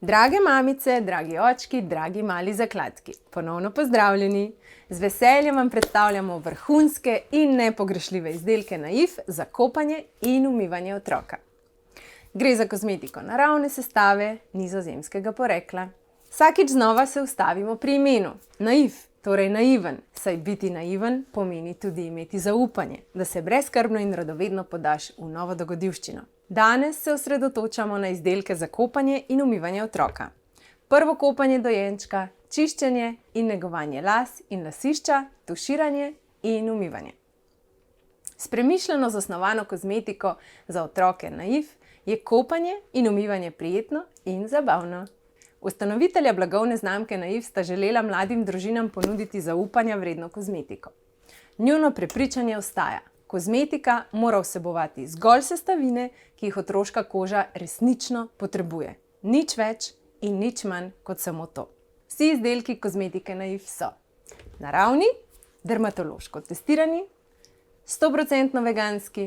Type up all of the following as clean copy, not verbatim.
Drage mamice, dragi očki, dragi mali zakladki, ponovno pozdravljeni! Z veseljem vam predstavljamo vrhunske in nepogrešljive izdelke Naif za kopanje in umivanje otroka. Gre za kozmetiko naravne sestave, nizozemskega porekla. Vsakič znova se ustavimo pri imenu. Naif, torej naiven, saj biti naiven pomeni tudi imeti zaupanje, da se brezskrbno in radovedno podaš v novo dogodivščino. Danes se osredotočamo na izdelke za kopanje in umivanje otroka. Prvo kopanje dojenčka, čiščenje in negovanje las in lasišča, tuširanje in umivanje. S premišljeno zasnovano kozmetiko za otroke Naif je kopanje in umivanje prijetno in zabavno. Ustanovitelja blagovne znamke Naif sta želela mladim družinam ponuditi zaupanja vredno kozmetiko. Njuno prepričanje ostaja: kozmetika mora vsebovati zgolj sestavine, ki jih otroška koža resnično potrebuje. Nič več in nič manj kot samo to. Vsi izdelki kozmetike Naif so naravni, dermatološko testirani, 100% veganski,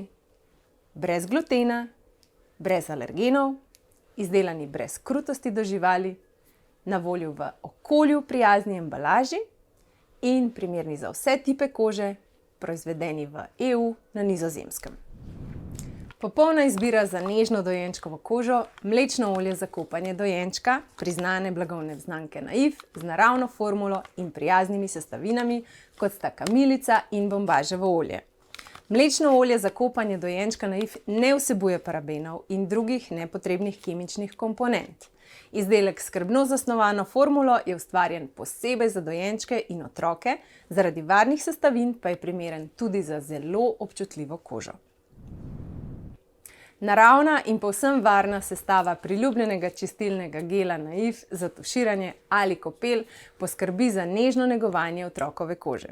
brez glutena, brez alergenov, izdelani brez krutosti do živali, na voljo v okolju prijazni embalaži in primerni za vse tipe kože, proizvedeni v EU na Nizozemskem. Popolna izbira za nežno dojenčkovo kožo, mlečno olje za kopanje dojenčka, priznane blagovne znamke Naif z naravno formulo in prijaznimi sestavinami, kot sta kamilica in bombaževo olje. Mlečno olje za kopanje dojenčka Naif ne vsebuje parabenov in drugih nepotrebnih kemičnih komponent. Izdelek s skrbno zasnovano formulo je ustvarjen posebej za dojenčke in otroke, zaradi varnih sestavin pa je primeren tudi za zelo občutljivo kožo. Naravna in povsem varna sestava priljubljenega čistilnega gela Naif za tuširanje ali kopel poskrbi za nežno negovanje otrokove kože.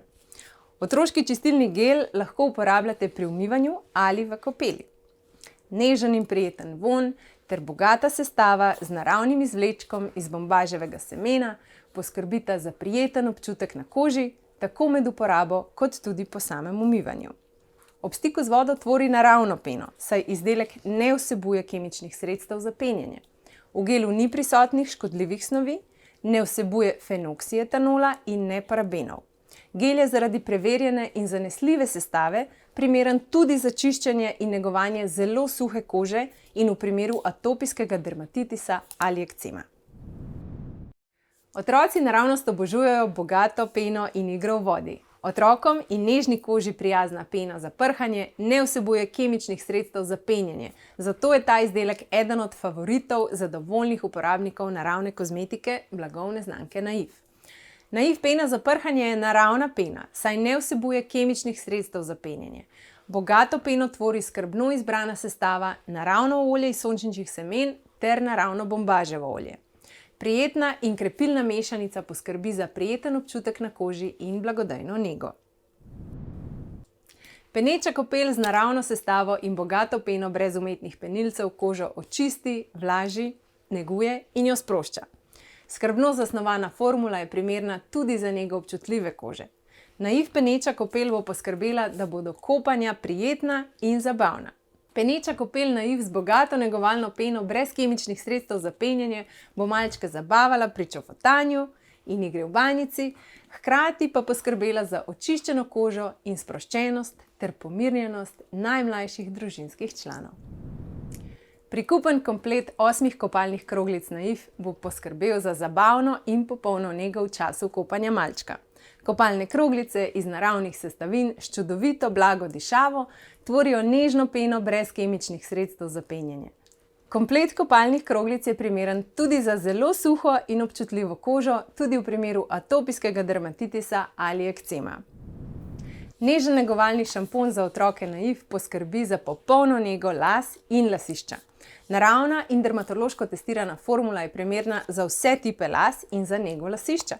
Otroški čistilni gel lahko uporabljate pri umivanju ali v kopeli. Nežen in prijeten vonj ter bogata sestava z naravnim izvlečkom iz bombaževega semena poskrbita za prijeten občutek na koži, tako med uporabo kot tudi po samem umivanju. Ob stiku z vodo tvori naravno peno, saj izdelek ne vsebuje kemičnih sredstev za penjenje. V gelu ni prisotnih škodljivih snovi, ne vsebuje fenoksietanola in ne parabenov. Gel je zaradi preverjene in zanesljive sestave primeren tudi za čiščenje in negovanje zelo suhe kože in v primeru atopijskega dermatitisa ali ekcema. Otroci naravnost obožujejo bogato peno in igro v vodi. Otrokom in nežni koži prijazna pena za prhanje ne vsebuje kemičnih sredstev za penjenje, zato je ta izdelek eden od favoritov zadovoljnih uporabnikov naravne kozmetike blagovne znamke Naif. Naif pena za prhanje je naravna pena, saj ne vsebuje kemičnih sredstev za penjenje. Bogato peno tvori skrbno izbrana sestava, naravno olje iz sončničnih semen ter naravno bombaževo olje. Prijetna in krepilna mešanica poskrbi za prijeten občutek na koži in blagodejno nego. Peneča kopel z naravno sestavo in bogato peno brez umetnih penilcev kožo očisti, vlaži, neguje in jo sprošča. Skrbno zasnovana formula je primerna tudi za nego občutljive kože. Naif peneča kopel bo poskrbela, da bodo kopanja prijetna in zabavna. Peneča kopel Naif z bogato negovalno peno brez kemičnih sredstev za penjenje bo malčke zabavala pri čofotanju in igri v banjici, hkrati pa poskrbela za očiščeno kožo in sproščenost ter pomirjenost najmlajših družinskih članov. Prikupen komplet 8 kopalnih kroglic Naif bo poskrbel za zabavno in popolno nego v času kopanja malčka. Kopalne kroglice iz naravnih sestavin s čudovito blago dišavo tvorijo nežno peno brez kemičnih sredstev za penjenje. Komplet kopalnih kroglic je primeren tudi za zelo suho in občutljivo kožo, tudi v primeru atopijskega dermatitisa ali ekcema. Nežen negovalni šampon za otroke Naif poskrbi za popolno nego las in lasišča. Naravna in dermatološko testirana formula je primerna za vse tipe las in za nego lasišča.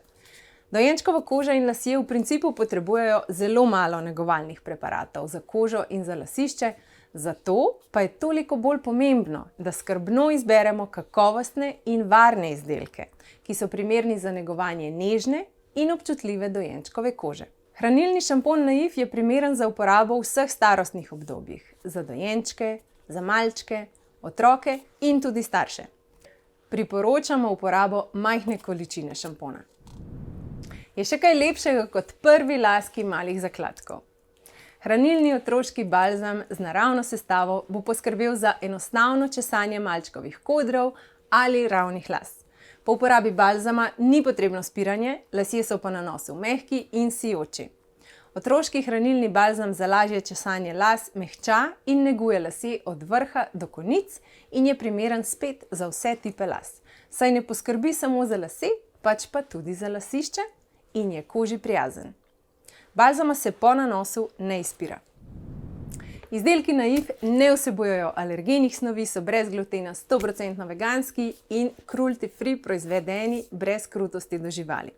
Dojenčkova koža in lasje v principu potrebujejo zelo malo negovalnih preparatov za kožo in za lasišče, zato pa je toliko bolj pomembno, da skrbno izberemo kakovostne in varne izdelke, ki so primerni za negovanje nežne in občutljive dojenčkove kože. Hranilni šampon Naif je primeren za uporabo v vseh starostnih obdobjih, za dojenčke, za malčke, otroke in tudi starše. Priporočamo uporabo majhne količine šampona. Je še kaj lepšega kot prvi laski malih zakladkov. Hranilni otroški balzam z naravno sestavo bo poskrbel za enostavno česanje malčkovih kodrov ali ravnih las. Po uporabi balzama ni potrebno spiranje, lasje so po nanosu mehki in sijoči. Otroški hranilni balzam za lažje česanje las mehča in neguje lase od vrha do konic in je primeren spet za vse tipe las. Saj ne poskrbi samo za lase, pač pa tudi za lasišče in je koži prijazen. Balzama se po nanosu ne izpira. Izdelki Naif ne vsebujejo alergenih snovi, so brez glutena, 100% veganski in cruelty free proizvedeni brez krutosti do živali.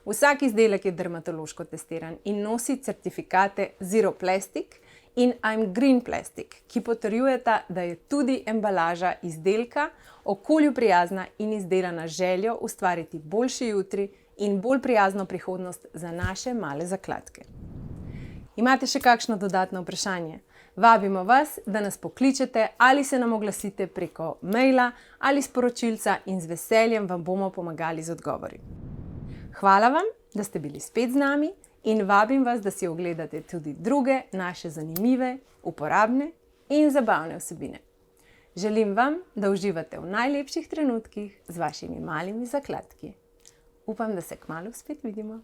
Vsak izdelek je dermatološko testiran in nosi certifikate Zero Plastic in I'm Green Plastic, ki potrjujeta, da je tudi embalaža izdelka okolju prijazna in izdelana z željo ustvariti boljši jutri in bolj prijazno prihodnost za naše male zakladke. Imate še kakšno dodatno vprašanje? Vabimo vas, da nas pokličete ali se nam oglasite preko maila ali sporočilca in z veseljem vam bomo pomagali z odgovori. Hvala vam, da ste bili spet z nami in vabim vas, da si ogledate tudi druge naše zanimive, uporabne in zabavne vsebine. Želim vam, da uživate v najlepših trenutkih z vašimi malimi zakladki. Upam, da se kmalu spet vidimo.